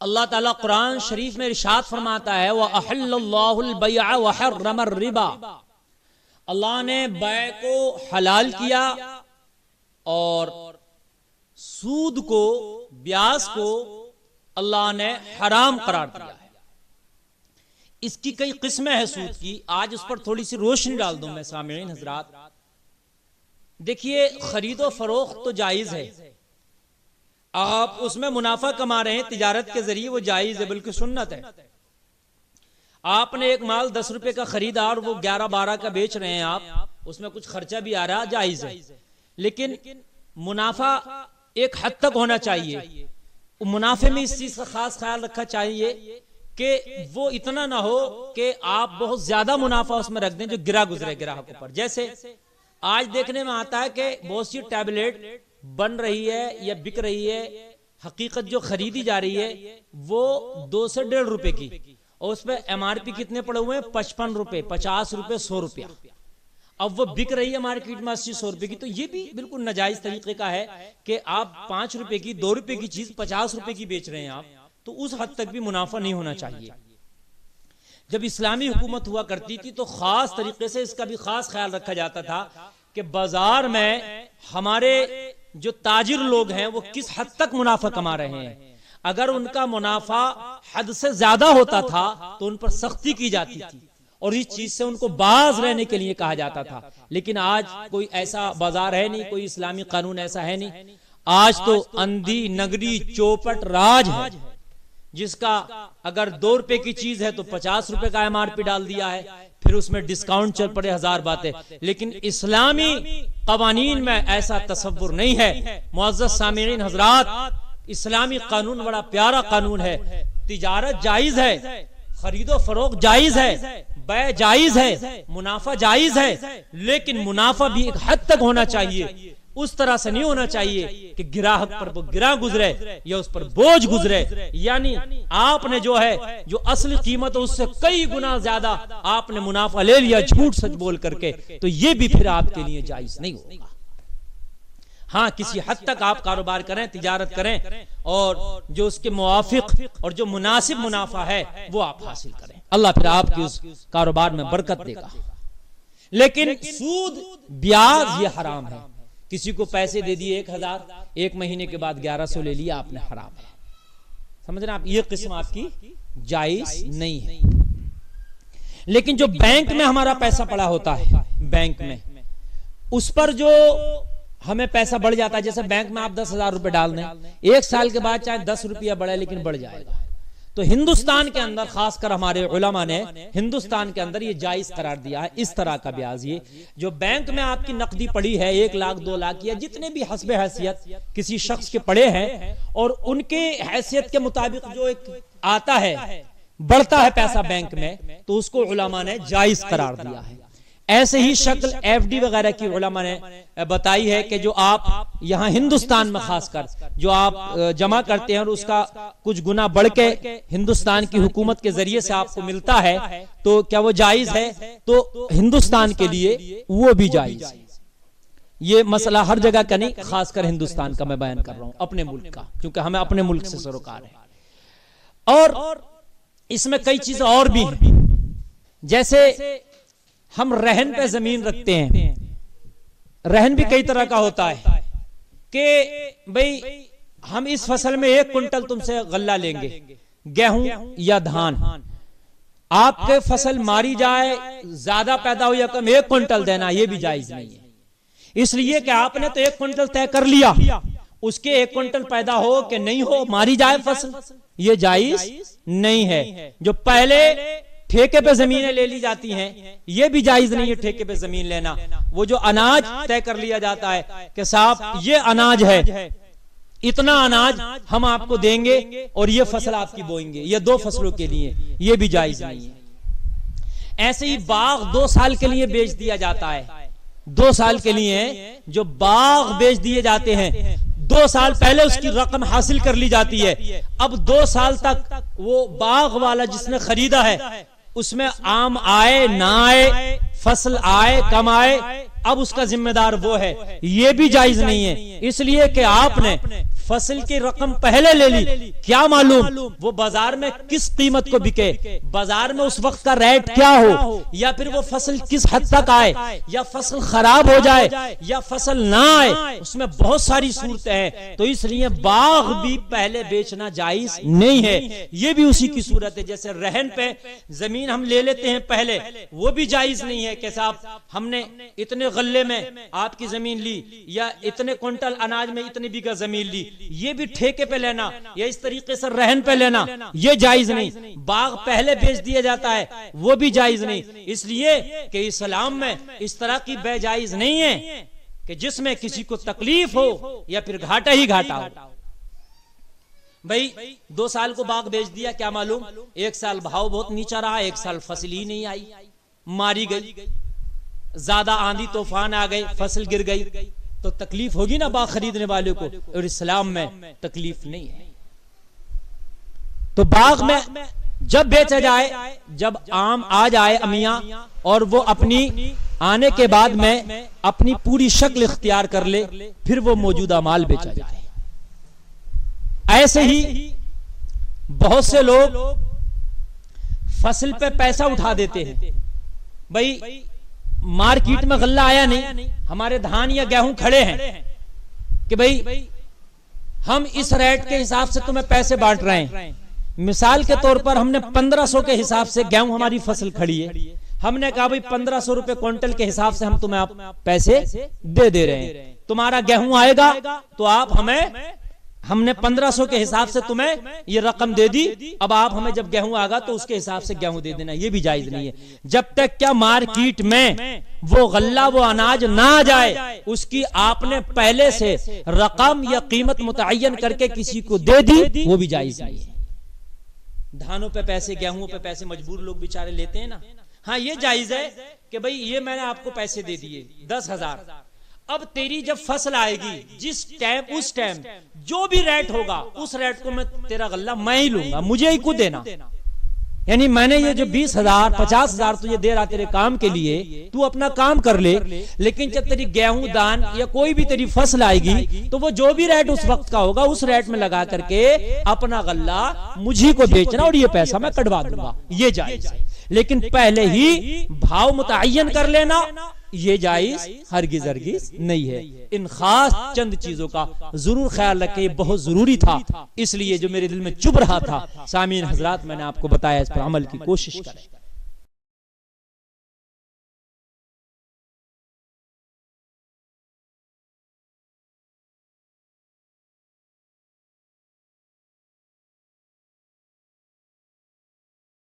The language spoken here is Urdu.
اللہ تعالیٰ قرآن شریف میں ارشاد فرماتا ہے وَأَحَلَّ اللَّهُ الْبَيْعَ وَحَرَّمَ الرِّبَا، اللہ نے بیع کو حلال کیا اور سود کو، بیاج کو اللہ نے حرام قرار دیا ہے۔ اس کی کئی قسمیں ہیں سود کی، آج اس پر تھوڑی سی روشنی ڈال دوں میں سامعین حضرات۔ دیکھیے خرید و فروخت تو جائز ہے، آپ اس میں منافع کما رہے ہیں تجارت کے ذریعے، وہ جائز ہے، بلکہ سنت ہے۔ آپ نے ایک مال 10 روپے کا خریدا اور وہ 11-12 کا بیچ رہے ہیں آپ، اس میں کچھ خرچہ بھی آ رہا، جائز ہے، لیکن منافع ایک حد تک ہونا چاہیے۔ منافع میں اس چیز کا خاص خیال رکھنا چاہیے کہ وہ اتنا نہ ہو کہ آپ بہت زیادہ منافع اس میں رکھ دیں جو گرا گزرے گراہکوں پر۔ جیسے آج دیکھنے میں آتا ہے کہ بہت سی ٹیبلٹ بن رہی ہے یا بک رہی ہے، حقیقت جو خریدی جا رہی ہے وہ 2 سے 1.5 روپے کی، اور اس پہ MRP کتنے پڑے ہوئے ہیں؟ 55 روپے، 50 روپے، 100 روپیہ۔ اب وہ بک رہی ہے مارکیٹ میں 80-100 روپے کی، تو یہ بھی بالکل ناجائز طریقے کا ہے کہ آپ 5 روپے کی، 2 روپے کی چیز 50 روپے کی بیچ رہے ہیں آپ، تو اس حد تک بھی منافع نہیں ہونا چاہیے۔ جب اسلامی حکومت ہوا کرتی تھی تو خاص طریقے سے اس کا بھی خاص خیال رکھا جاتا تھا کہ بازار میں ہمارے جو تاجر لوگ ہیں وہ کس حد تک منافع کما رہے ہیں۔ اگر ان کا منافع حد سے زیادہ ہوتا تھا تو ان پر سختی کی جاتی تھی اور اس چیز سے ان کو باز رہنے کے لیے کہا جاتا تھا، لیکن آج کوئی ایسا بازار ہے نہیں، کوئی اسلامی قانون ایسا ہے نہیں۔ آج تو اندھی نگری چوپٹ راج ہے، جس کا اگر 2 روپے کی چیز ہے تو 50 روپے کا MRP ڈال دیا ہے، پھر اس میں ڈسکاؤنٹ چل پڑے، 1000 باتیں۔ لیکن اسلامی قوانین میں ایسا تصور نہیں ہے۔ معزز سامعین حضرات، اسلامی قانون بڑا پیارا قانون ہے، تجارت جائز ہے، خرید و فروخت جائز ہے، بیع جائز ہے، منافع جائز ہے، لیکن منافع بھی ایک حد تک ہونا چاہیے۔ اس طرح سے نہیں ہونا چاہیے کہ گراہک پر وہ گرا گزرے یا اس پر بوجھ گزرے، یعنی آپ نے جو ہے جو اصل قیمت اس سے کئی گنا زیادہ آپ نے منافع لے لیا جھوٹ سچ بول کر کے، تو یہ بھی پھر آپ کے لیے جائز نہیں ہوگا۔ ہاں کسی حد تک آپ کاروبار کریں، تجارت کریں، اور جو اس کے موافق اور جو مناسب منافع ہے وہ آپ حاصل کریں، اللہ پھر آپ کی اس کاروبار میں برکت دے گا۔ لیکن سود، بیاج یہ حرام ہے۔ کسی کو پیسے دے دیے 1000، 1 مہینے کے بعد 1100 لے لیا آپ نے، حرام ہے۔ سمجھ رہے ہیں آپ؟ یہ قسم آپ کی جائز نہیں ہے۔ لیکن جو بینک میں ہمارا پیسہ پڑا ہوتا ہے، بینک میں اس پر جو ہمیں پیسہ بڑھ جاتا ہے، جیسے بینک میں آپ 10,000 روپے ڈال دیں، 1 سال کے بعد چاہے 10 روپیہ بڑھے لیکن بڑھ جائے گا۔ تو ہندوستان کے اندر خاص کر ہمارے علماء نے ہندوستان کے اندر یہ جائز قرار دیا ہے، اس طرح کا بیاج یہ جو بینک میں آپ کی نقدی پڑی ہے 1 لاکھ 2 لاکھ یا جتنے بھی حسب حیثیت کسی شخص کے پڑے ہیں، اور ان کے حیثیت کے مطابق جو ایک آتا ہے بڑھتا ہے پیسہ بینک میں، تو اس کو علماء نے جائز قرار دیا ہے۔ ایسے ہی شکل FD وغیرہ کی علماء نے بتائی ہے کہ جو آپ یہاں ہندوستان میں خاص کر جو آپ جمع کرتے ہیں اور اس کا کچھ گنا بڑھ کے ہندوستان کی حکومت کے ذریعے سے آپ کو ملتا ہے، تو کیا وہ جائز ہے؟ تو ہندوستان کے لیے وہ بھی جائز ہے۔ یہ مسئلہ ہر جگہ کا نہیں، خاص کر ہندوستان کا میں بیان کر رہا ہوں، اپنے ملک کا، کیونکہ ہمیں اپنے ملک سے سروکار ہے۔ اور اس میں کئی چیزیں اور بھی ہیں، جیسے ہم رہن پہ زمین رکھتے ہیں، رہن بھی کئی طرح کا ہوتا ہے کہ بھئی ہم اس فصل میں 1 کنٹل تم سے غلہ لیں گے، گیہوں یا دھان، آپ کے فصل ماری جائے، زیادہ پیدا ہو یا کم، 1 کنٹل دینا یہ بھی جائز نہیں ہے۔ اس لیے کہ آپ نے تو 1 کنٹل طے کر لیا، اس کے 1 کنٹل پیدا ہو کہ نہیں ہو، ماری جائے فصل، یہ جائز نہیں ہے۔ جو پہلے ٹھیکے پہ زمینیں لے لی جاتی ہیں، یہ بھی جائز نہیں ہے ٹھیکے پہ زمین لینا۔ وہ جو اناج طے کر لیا جاتا ہے کہ صاحب یہ اناج ہے، اتنا اناج ہم آپ کو دیں گے اور یہ فصل آپ کی بوئیں گے، یہ 2 فصلوں کے لیے، یہ بھی جائز نہیں ہے۔ ایسے ہی باغ 2 سال کے لیے بیچ دیا جاتا ہے، 2 سال کے لیے جو باغ بیچ دیے جاتے ہیں، 2 سال پہلے اس کی رقم حاصل کر لی جاتی ہے، اب 2 سال تک وہ باغ والا جس نے خریدا ہے اس میں آم آئے نہ آئے، فصل آئے کم آئے، اب اس کا ذمہ دار وہ ہے، یہ بھی جائز نہیں ہے، اس لیے کہ آپ نے فصل کی رقم پہلے لے لی، کیا معلوم وہ بازار میں کس قیمت کو بکے، بازار میں اس وقت کا ریٹ کیا ہو، یا پھر وہ فصل کس حد تک آئے، یا فصل خراب ہو جائے یا فصل نہ آئے، اس میں بہت ساری صورتیں ہیں، تو اس لیے باغ بھی پہلے بیچنا جائز نہیں ہے۔ یہ بھی اسی کی صورت ہے جیسے رہن پہ زمین ہم لے لیتے ہیں پہلے، وہ بھی جائز نہیں ہے کہ صاحب ہم نے اتنے غلے میں آپ کی زمین لی یا اتنے کنٹل اناج میں اتنی بیگھہ زمین لی، یہ بھی ٹھیکے پہ لینا یا اس طریقے سے رہن پہ لینا یہ جائز نہیں۔ باغ پہلے بیچ دیا جاتا ہے وہ بھی جائز نہیں، اس لیے کہ اسلام میں اس طرح کی بے جائز نہیں ہے کہ جس میں کسی کو تکلیف ہو یا پھر گھاٹا ہی گھاٹا ہو۔ بھئی 2 سال کو باغ بیچ دیا، کیا معلوم 1 سال بھاؤ بہت نیچا رہا، 1 سال فصل ہی نہیں آئی، ماری گئی، زیادہ آندھی طوفان آ گئے، فصل گر گئی، تو تکلیف ہوگی نا باغ خریدنے والے کو، اور اسلام میں تکلیف نہیں ہے۔ تو باغ میں جب بیچا جائے، جب آم آ جائے امیاں اور وہ اپنی آنے کے بعد میں اپنی پوری شکل اختیار کر لے، پھر وہ موجودہ مال بیچا جائے۔ ایسے ہی بہت سے لوگ فصل پہ پیسہ اٹھا دیتے ہیں، بھئی مارکیٹ میں غلہ آیا نہیں، ہمارے دھان یا گیہوں کھڑے ہیں کہ بھئی ہم اس ریٹ کے حساب سے تمہیں پیسے بانٹ رہے ہیں، مثال کے طور پر ہم نے 1500 کے حساب سے گیہوں ہماری فصل کھڑی ہے، ہم نے کہا بھئی 1500 روپے کوئنٹل کے حساب سے ہم تمہیں پیسے دے رہے ہیں، تمہارا گیہوں آئے گا تو آپ ہم نے 1500 کے حساب سے تمہیں یہ رقم دے دی، اب آپ ہمیں جب گیہوں آگا تو اس کے حساب سے گیہوں دے دینا، یہ بھی جائز نہیں ہے جب تک کیا مارکیٹ میں وہ غلہ وہ اناج نہ آ جائے، اس کی آپ نے پہلے سے رقم یا قیمت متعین کر کے کسی کو دے دی، وہ بھی جائز نہیں ہے۔ دھانوں پہ پیسے، گیہوں پہ پیسے مجبور لوگ بیچارے لیتے ہیں نا، ہاں یہ جائز ہے کہ بھئی یہ میں نے آپ کو پیسے دے دیے 10,000، اب تیری جب فصل آئے گی جس ٹائم اس ٹائم جو بھی ریٹ ہوگا اس ریٹ کو میں تیرا غلہ میں ہی لوں گا، مجھے ہی کو دینا، یعنی میں نے یہ جو 20,000 50,000 تجھے دے رہا تیرے کام کے لیے، تو اپنا کام کر لے، لیکن جب تیری گیہوں دان یا کوئی بھی تیری فصل آئے گی تو وہ جو بھی ریٹ اس وقت کا ہوگا اس ریٹ میں لگا کر کے اپنا غلہ مجھے کو بیچنا اور یہ پیسہ میں کٹوا دوں گا، یہ جائز ہے۔ لیکن پہلے ہی بھاؤ متعین کر لینا یہ جائز ہرگز نہیں ہے۔ ان خاص چند چیزوں کا ضرور خیال رکھیں، یہ بہت ضروری تھا، اس لیے جو میرے دل میں چبھ رہا تھا سامعین حضرات میں نے آپ کو بتایا، اس پر عمل کی کوشش کریں۔